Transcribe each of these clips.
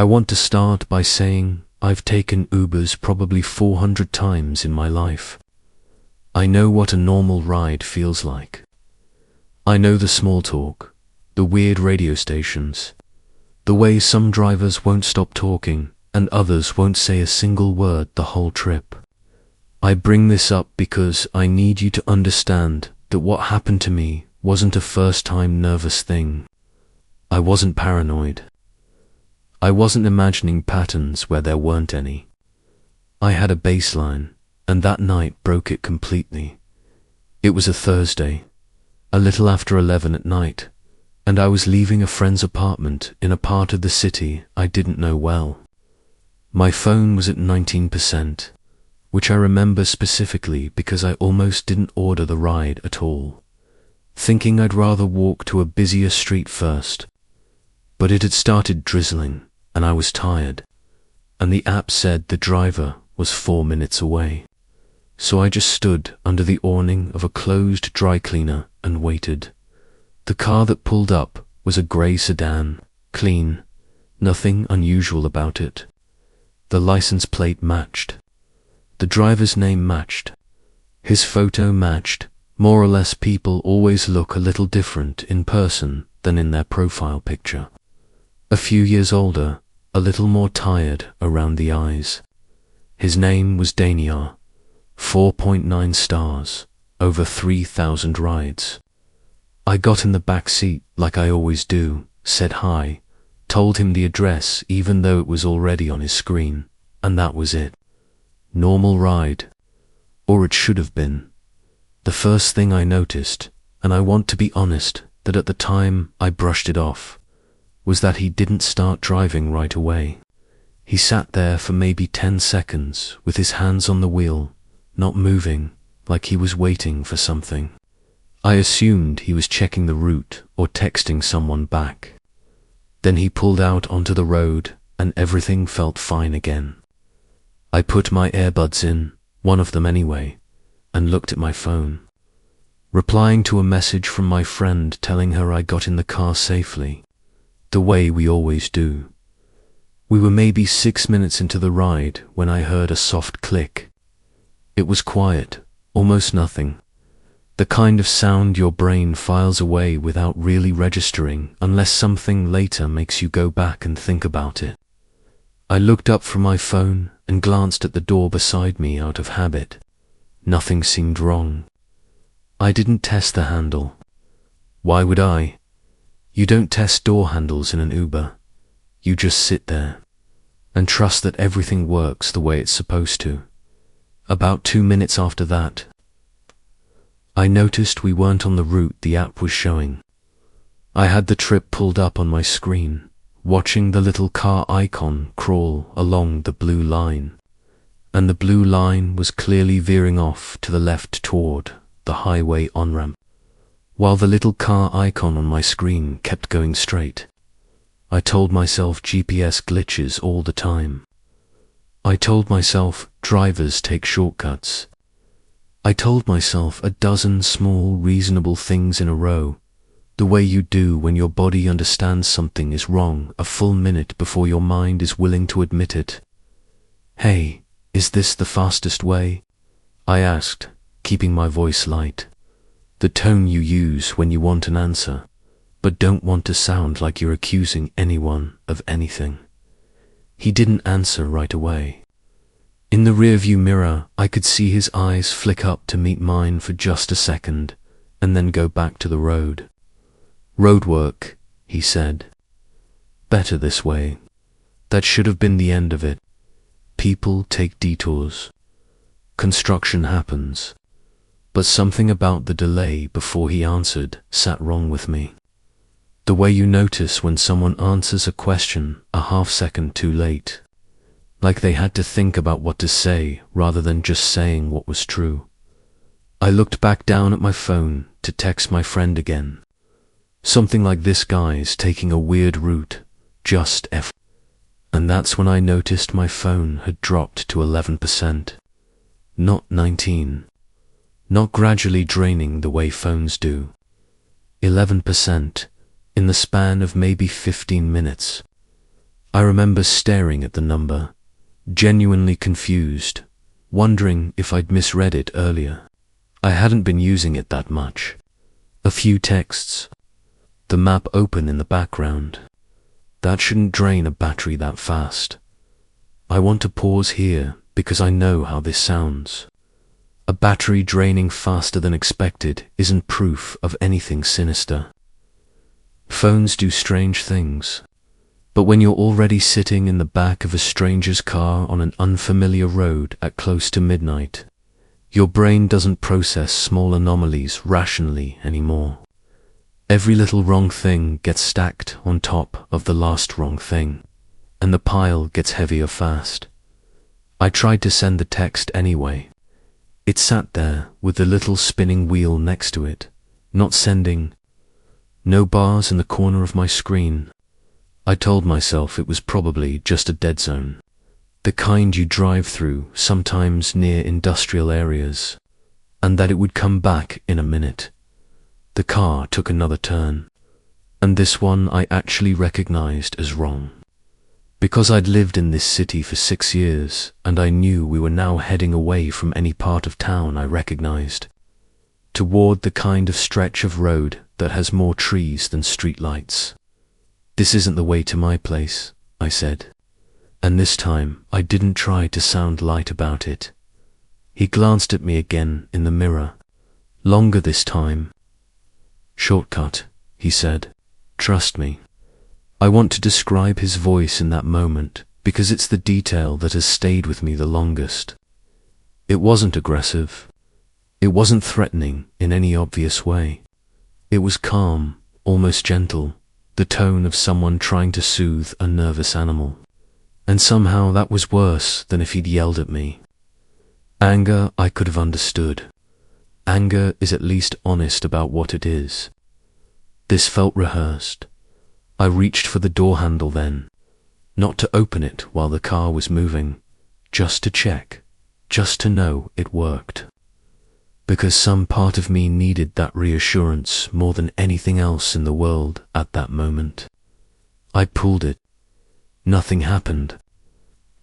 I want to start by saying I've taken Ubers probably 400 times in my life. I know what a normal ride feels like. I know the small talk, the weird radio stations, the way some drivers won't stop talking and others won't say a single word the whole trip. I bring this up because I need you to understand that what happened to me wasn't a first-time nervous thing. I wasn't paranoid. I wasn't imagining patterns where there weren't any. I had a baseline, and that night broke it completely. It was a Thursday, a little after 11 at night, and I was leaving a friend's apartment in a part of the city I didn't know well. My phone was at 19%, which I remember specifically because I almost didn't order the ride at all, thinking I'd rather walk to a busier street first. But it had started drizzling, and I was tired, and the app said the driver was 4 minutes away. So I just stood under the awning of a closed dry cleaner and waited. The car that pulled up was a grey sedan, clean, nothing unusual about it. The license plate matched. The driver's name matched. His photo matched. More or less, people always look a little different in person than in their profile picture. A few years older, a little more tired around the eyes. His name was Daniar. 4.9 stars, over 3,000 rides. I got in the back seat like I always do, said hi, told him the address even though it was already on his screen, and that was it. Normal ride. Or it should have been. The first thing I noticed, and I want to be honest that at the time I brushed it off, was that he didn't start driving right away. He sat there for maybe 10 seconds with his hands on the wheel, not moving, like he was waiting for something. I assumed he was checking the route or texting someone back. Then he pulled out onto the road and everything felt fine again. I put my earbuds in, one of them anyway, and looked at my phone, replying to a message from my friend telling her I got in the car safely, the way we always do. We were maybe 6 minutes into the ride when I heard a soft click. It was quiet, almost nothing. The kind of sound your brain files away without really registering unless something later makes you go back and think about it. I looked up from my phone and glanced at the door beside me out of habit. Nothing seemed wrong. I didn't test the handle. Why would I? You don't test door handles in an Uber. You just sit there and trust that everything works the way it's supposed to. About 2 minutes after that, I noticed we weren't on the route the app was showing. I had the trip pulled up on my screen, watching the little car icon crawl along the blue line, and the blue line was clearly veering off to the left toward the highway on-ramp, while the little car icon on my screen kept going straight. I told myself GPS glitches all the time. I told myself drivers take shortcuts. I told myself a dozen small, reasonable things in a row, the way you do when your body understands something is wrong a full minute before your mind is willing to admit it. Hey, is this the fastest way? I asked, keeping my voice light. The tone you use when you want an answer, but don't want to sound like you're accusing anyone of anything. He didn't answer right away. In the rearview mirror, I could see his eyes flick up to meet mine for just a second, and then go back to the road. Roadwork, he said. Better this way. That should have been the end of it. People take detours. Construction happens. But something about the delay before he answered sat wrong with me. The way you notice when someone answers a question a half-second too late, like they had to think about what to say rather than just saying what was true. I looked back down at my phone to text my friend again. Something like, this guy's taking a weird route, just F. And that's when I noticed my phone had dropped to 11%, not 19. Not gradually draining the way phones do. 11%, in the span of maybe 15 minutes. I remember staring at the number, genuinely confused, wondering if I'd misread it earlier. I hadn't been using it that much. A few texts. The map open in the background. That shouldn't drain a battery that fast. I want to pause here because I know how this sounds. A battery draining faster than expected isn't proof of anything sinister. Phones do strange things. But when you're already sitting in the back of a stranger's car on an unfamiliar road at close to midnight, your brain doesn't process small anomalies rationally anymore. Every little wrong thing gets stacked on top of the last wrong thing, and the pile gets heavier fast. I tried to send the text anyway. It sat there with the little spinning wheel next to it, not sending. No bars in the corner of my screen. I told myself it was probably just a dead zone, the kind you drive through sometimes near industrial areas, and that it would come back in a minute. The car took another turn, and this one I actually recognized as wrong. Because I'd lived in this city for 6 years, and I knew we were now heading away from any part of town I recognized, toward the kind of stretch of road that has more trees than streetlights. "This isn't the way to my place," I said, and this time I didn't try to sound light about it. He glanced at me again in the mirror, longer this time. "Shortcut," he said. "Trust me." I want to describe his voice in that moment because it's the detail that has stayed with me the longest. It wasn't aggressive. It wasn't threatening in any obvious way. It was calm, almost gentle, the tone of someone trying to soothe a nervous animal. And somehow that was worse than if he'd yelled at me. Anger I could have understood. Anger is at least honest about what it is. This felt rehearsed. I reached for the door handle then, not to open it while the car was moving, just to check, just to know it worked. Because some part of me needed that reassurance more than anything else in the world at that moment. I pulled it. Nothing happened.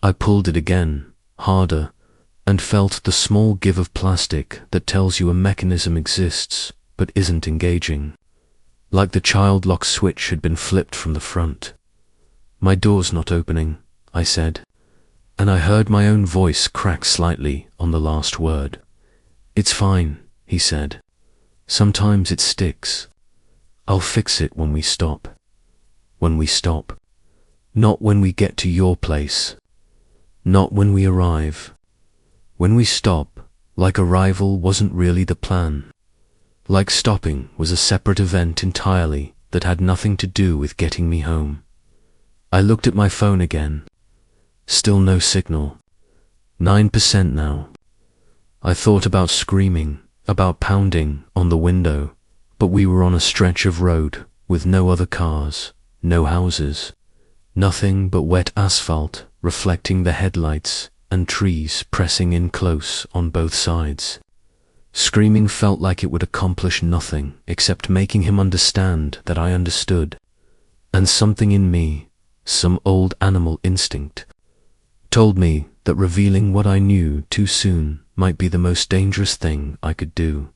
I pulled it again, harder, and felt the small give of plastic that tells you a mechanism exists but isn't engaging. Like the child lock switch had been flipped from the front. "My door's not opening," I said, and I heard my own voice crack slightly on the last word. "It's fine," he said. "Sometimes it sticks. I'll fix it when we stop." When we stop. Not when we get to your place. Not when we arrive. When we stop, like arrival wasn't really the plan. Like stopping was a separate event entirely that had nothing to do with getting me home. I looked at my phone again. Still no signal. 9% now. I thought about screaming, about pounding on the window, but we were on a stretch of road with no other cars, no houses, nothing but wet asphalt reflecting the headlights and trees pressing in close on both sides. Screaming felt like it would accomplish nothing except making him understand that I understood, and something in me, some old animal instinct, told me that revealing what I knew too soon might be the most dangerous thing I could do.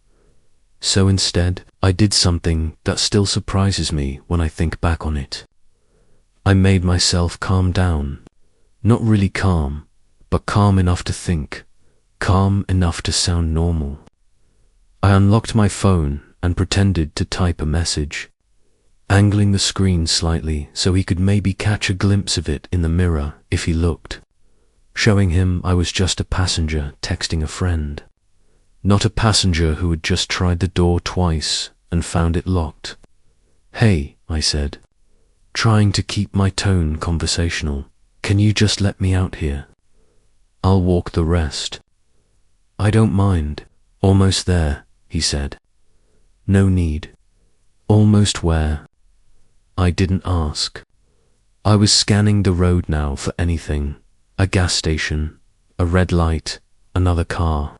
So instead, I did something that still surprises me when I think back on it. I made myself calm down. Not really calm, but calm enough to think, calm enough to sound normal. I unlocked my phone and pretended to type a message, angling the screen slightly so he could maybe catch a glimpse of it in the mirror if he looked, showing him I was just a passenger texting a friend, not a passenger who had just tried the door twice and found it locked. "Hey," I said, trying to keep my tone conversational, "can you just let me out here? I'll walk the rest." "I don't mind. Almost there," he said. "No need." "Almost where?" I didn't ask. I was scanning the road now for anything. A gas station, a red light, another car,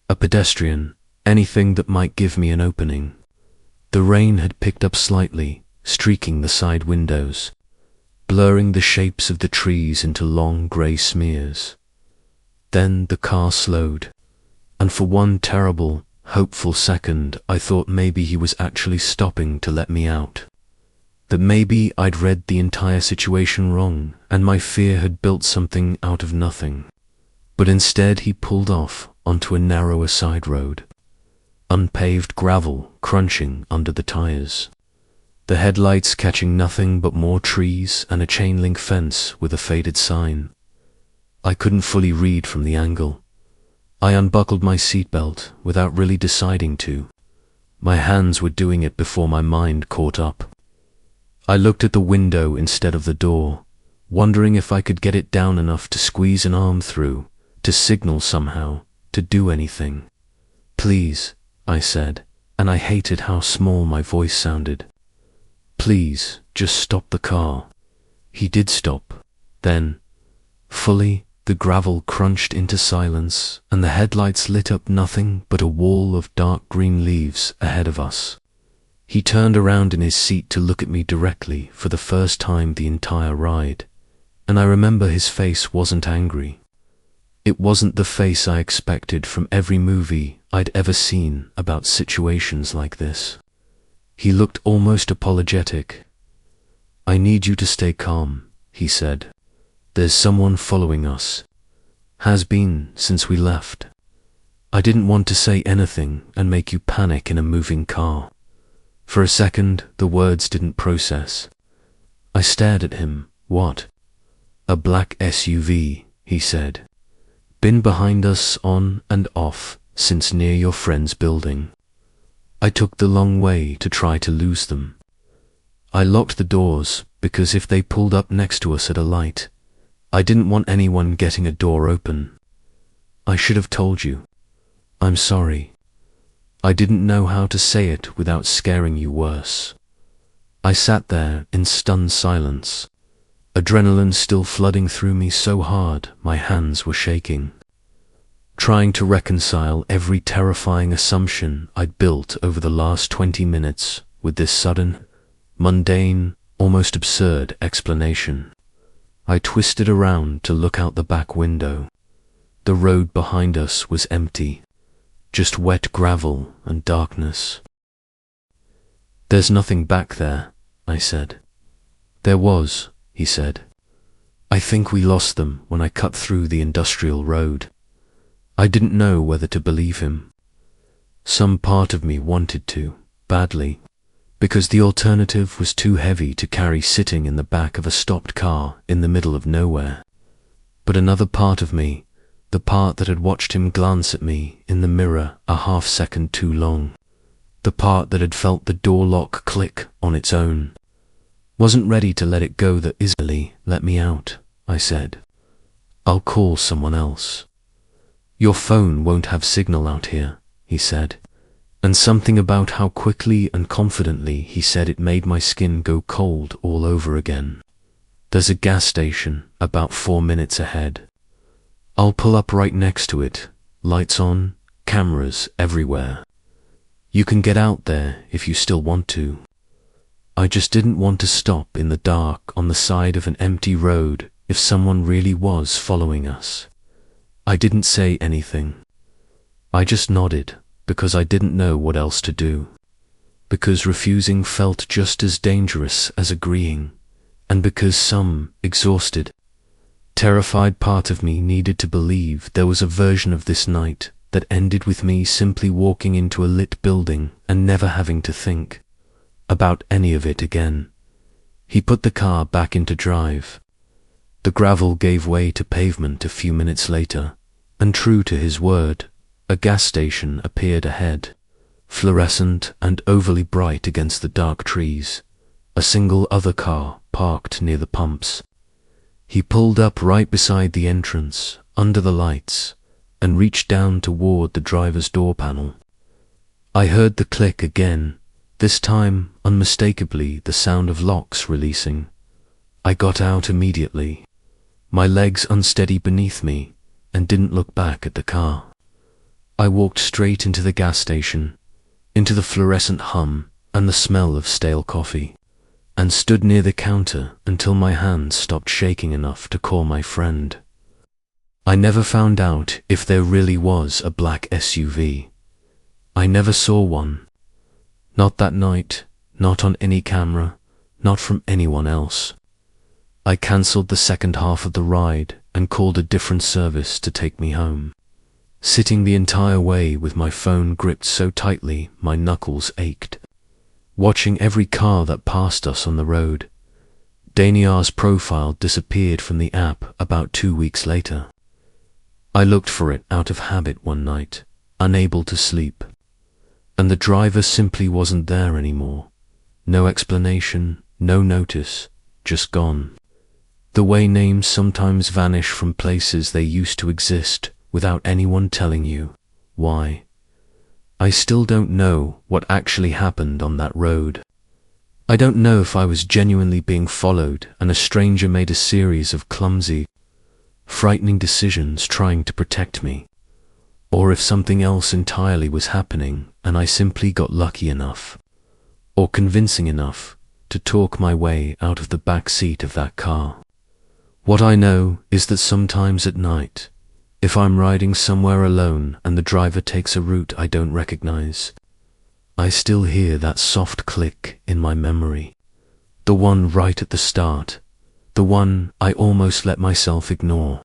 a pedestrian, anything that might give me an opening. The rain had picked up slightly, streaking the side windows. blurring the shapes of the trees into long grey smears. Then the car slowed, and for one terrible, hopeful second I thought maybe he was actually stopping to let me out. That maybe I'd read the entire situation wrong, and my fear had built something out of nothing. But instead he pulled off onto a narrower side road, unpaved gravel crunching under the tires, the headlights catching nothing but more trees and a chain-link fence with a faded sign. I couldn't fully read from the angle. I unbuckled my seatbelt without really deciding to. My hands were doing it before my mind caught up. I looked at the window instead of the door, wondering if I could get it down enough to squeeze an arm through, to signal somehow, to do anything. "Please," I said, and I hated how small my voice sounded. "Please, just stop the car." He did stop. Then, fully, the gravel crunched into silence, and the headlights lit up nothing but a wall of dark green leaves ahead of us. He turned around in his seat to look at me directly for the first time the entire ride, and I remember his face wasn't angry. It wasn't the face I expected from every movie I'd ever seen about situations like this. He looked almost apologetic. "I need you to stay calm," he said. "There's someone following us. Has been since we left." I didn't want to say anything and make you panic in a moving car. For a second, the words didn't process. I stared at him. "What?" "A black SUV," he said. "Been behind us on and off since near your friend's building." I took the long way to try to lose them. I locked the doors because if they pulled up next to us at a light, I didn't want anyone getting a door open. "I should have told you. I'm sorry. I didn't know how to say it without scaring you worse." I sat there in stunned silence, adrenaline still flooding through me so hard my hands were shaking, trying to reconcile every terrifying assumption I'd built over the last 20 minutes with this sudden, mundane, almost absurd explanation. I twisted around to look out the back window. The road behind us was empty, just wet gravel and darkness. "There's nothing back there," I said. "There was," he said. "I think we lost them when I cut through the industrial road." I didn't know whether to believe him. Some part of me wanted to, badly, because the alternative was too heavy to carry sitting in the back of a stopped car in the middle of nowhere. But another part of me, the part that had watched him glance at me in the mirror a half-second too long, the part that had felt the door lock click on its own, wasn't ready to let it go that easily. "Let me out," I said. "I'll call someone else." "Your phone won't have signal out here," he said, and something about how quickly and confidently he said it made my skin go cold all over again. "There's a gas station about 4 minutes ahead. I'll pull up right next to it, lights on, cameras everywhere. You can get out there if you still want to." I just didn't want to stop in the dark on the side of an empty road if someone really was following us. I didn't say anything. I just nodded because I didn't know what else to do, because refusing felt just as dangerous as agreeing, and because some exhausted, terrified part of me needed to believe there was a version of this night that ended with me simply walking into a lit building and never having to think about any of it again. He put the car back into drive. The gravel gave way to pavement a few minutes later, and true to his word, a gas station appeared ahead, fluorescent and overly bright against the dark trees, a single other car parked near the pumps. He pulled up right beside the entrance, under the lights, and reached down toward the driver's door panel. I heard the click again, this time unmistakably the sound of locks releasing. I got out immediately, my legs unsteady beneath me, and didn't look back at the car. I walked straight into the gas station, into the fluorescent hum and the smell of stale coffee, and stood near the counter until my hands stopped shaking enough to call my friend. I never found out if there really was a black SUV. I never saw one. Not that night, not on any camera, not from anyone else. I cancelled the second half of the ride and called a different service to take me home, sitting the entire way with my phone gripped so tightly my knuckles ached, watching every car that passed us on the road. Daniar's profile disappeared from the app about 2 weeks later. I looked for it out of habit one night, unable to sleep, and the driver simply wasn't there anymore. No explanation, no notice, just gone. The way names sometimes vanish from places they used to exist without anyone telling you why. I still don't know what actually happened on that road. I don't know if I was genuinely being followed and a stranger made a series of clumsy, frightening decisions trying to protect me, or if something else entirely was happening and I simply got lucky enough, or convincing enough, to talk my way out of the back seat of that car. What I know is that sometimes at night, if I'm riding somewhere alone and the driver takes a route I don't recognize, I still hear that soft click in my memory, the one right at the start, the one I almost let myself ignore.